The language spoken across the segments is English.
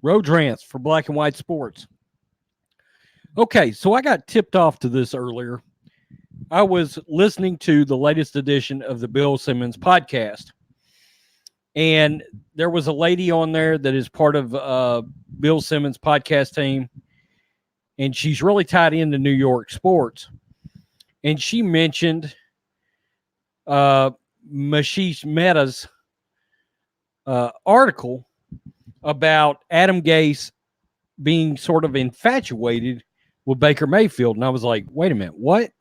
Road Rants for Black and White Sports. Okay, so I got tipped off to this earlier. I was listening to the latest edition of the Bill Simmons podcast, and there was a lady on there that is part of Bill Simmons' podcast team, and she's really tied into New York sports. And she mentioned Mashish Mehta's article about Adam Gase being sort of infatuated with Baker Mayfield. And I was like, wait a minute, what?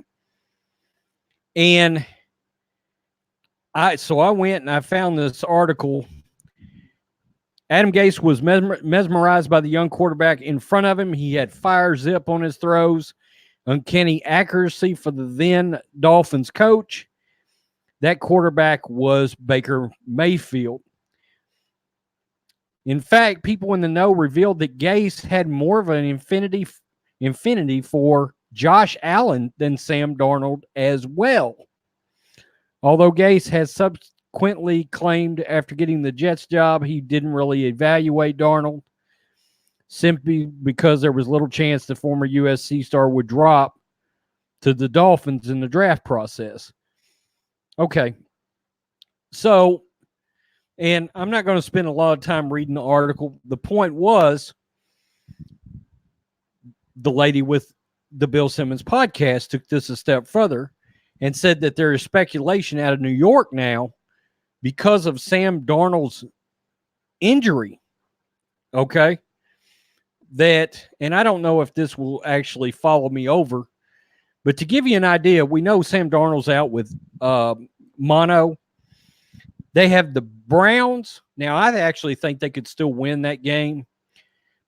And I went and I found this article. Adam Gase was mesmerized by the young quarterback in front of him. He had fire zip on his throws, uncanny accuracy for the then Dolphins coach. That quarterback was Baker Mayfield. In fact, people in the know revealed that Gase had more of an infinity for Josh Allen than Sam Darnold as well. Although Gase has subsequently claimed after getting the Jets job, he didn't really evaluate Darnold simply because there was little chance the former USC star would drop to the Dolphins in the draft process. Okay. So, and I'm not going to spend a lot of time reading the article. The point was, the lady with the Bill Simmons podcast took this a step further and said that there is speculation out of New York now because of Sam Darnold's injury. Okay. That, and I don't know if this will actually follow me over, but to give you an idea, we know Sam Darnold's out with mono. They have the Browns. Now, I actually think they could still win that game.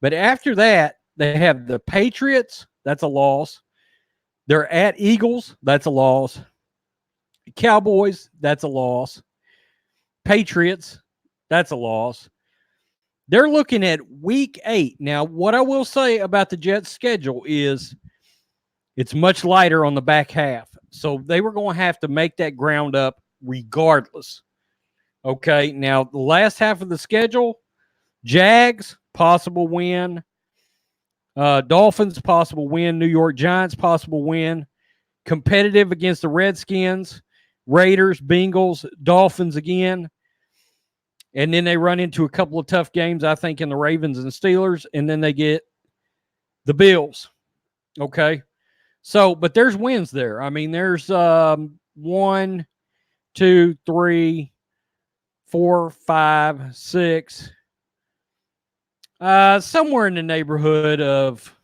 But after that, they have the Patriots. That's a loss. They're at Eagles. That's a loss. Cowboys. That's a loss. Patriots. That's a loss. They're looking at week 8. Now, what I will say about the Jets' schedule is it's much lighter on the back half. So they were going to have to make that ground up regardless. Okay, now the last half of the schedule, Jags, possible win. Dolphins, possible win. New York Giants, possible win. Competitive against the Redskins, Raiders, Bengals, Dolphins again. And then they run into a couple of tough games, I think, in the Ravens and Steelers. And then they get the Bills. Okay. So, but there's wins there. I mean, there's 1, 2, 3, 4, 5, 6, somewhere in the neighborhood of,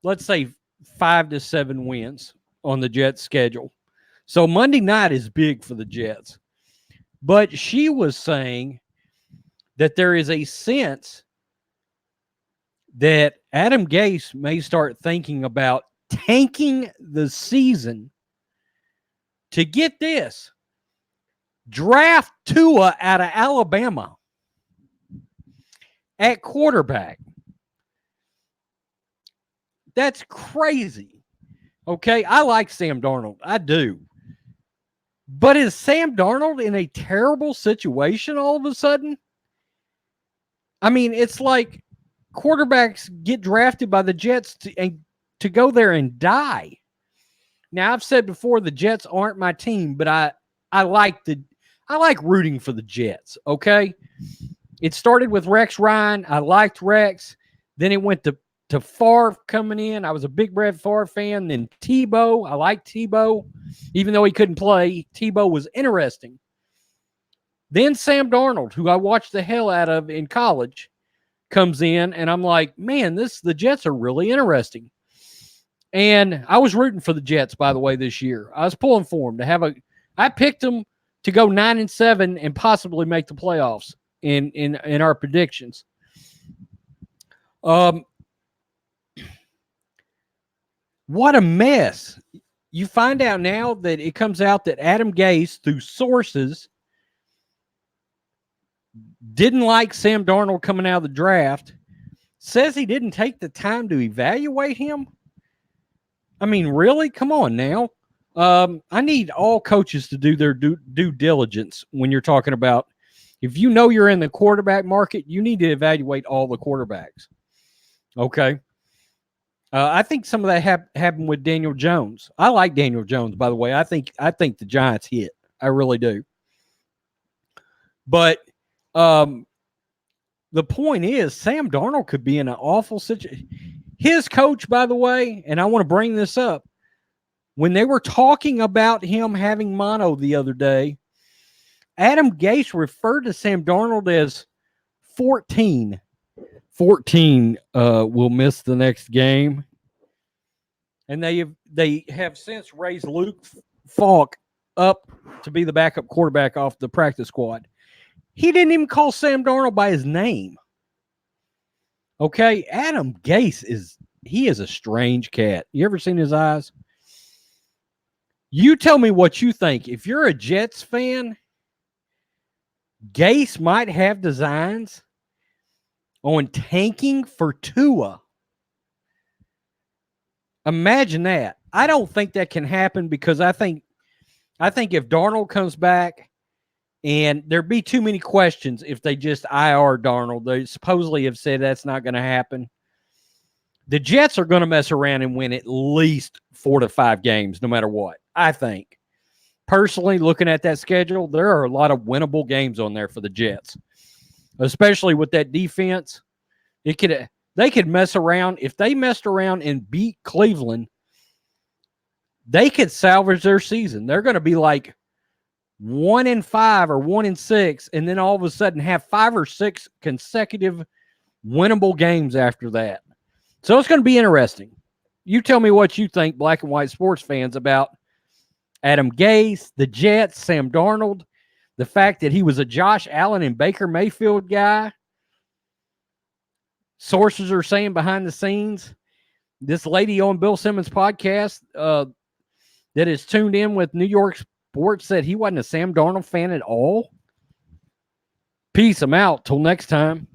let's say, 5 to 7 wins on the Jets' schedule. So Monday night is big for the Jets. But she was saying that there is a sense that Adam Gase may start thinking about tanking the season to get this. Draft Tua out of Alabama at quarterback. That's crazy. Okay, I like Sam Darnold. I do. But is Sam Darnold in a terrible situation all of a sudden? I mean, it's like quarterbacks get drafted by the Jets to go there and die. Now, I've said before the Jets aren't my team, but I like rooting for the Jets, okay? It started with Rex Ryan. I liked Rex. Then it went to Favre coming in. I was a big Brett Favre fan. Then Tebow. I liked Tebow. Even though he couldn't play, Tebow was interesting. Then Sam Darnold, who I watched the hell out of in college, comes in, and I'm like, man, the Jets are really interesting. And I was rooting for the Jets, by the way, this year. I was pulling for them I picked them to go 9-7 and possibly make the playoffs in our predictions. What a mess. You find out now that it comes out that Adam Gase, through sources, didn't like Sam Darnold coming out of the draft, says he didn't take the time to evaluate him. I mean, really? Come on now. I need all coaches to do their due diligence when you're talking about If you know you're in the quarterback market, you need to evaluate all the quarterbacks. Okay. I think some of that happened with Daniel Jones. I like Daniel Jones, by the way. I think the Giants hit. I really do. But the point is, Sam Darnold could be in an awful situation. His coach, by the way, and I want to bring this up, when they were talking about him having mono the other day, Adam Gase referred to Sam Darnold as 14. 14 will miss the next game. And they have since raised Luke Falk up to be the backup quarterback off the practice squad. He didn't even call Sam Darnold by his name. Okay, Adam Gase is a strange cat. You ever seen his eyes? You tell me what you think. If you're a Jets fan, Gase might have designs on tanking for Tua. Imagine that. I don't think that can happen because I think if Darnold comes back, and there'd be too many questions if they just IR Darnold. They supposedly have said that's not going to happen. The Jets are going to mess around and win at least 4 to 5 games, no matter what. I think. Personally, looking at that schedule, there are a lot of winnable games on there for the Jets, especially with that defense. They could mess around. If they messed around and beat Cleveland, they could salvage their season. They're going to be like 1-5 or 1-6, and then all of a sudden have 5 or 6 consecutive winnable games after that. So it's going to be interesting. You tell me what you think, black and white sports fans, about Adam Gase, the Jets, Sam Darnold, the fact that he was a Josh Allen and Baker Mayfield guy. Sources are saying behind the scenes, this lady on Bill Simmons' podcast that is tuned in with New York sports said he wasn't a Sam Darnold fan at all. Peace. I'm out. Till next time.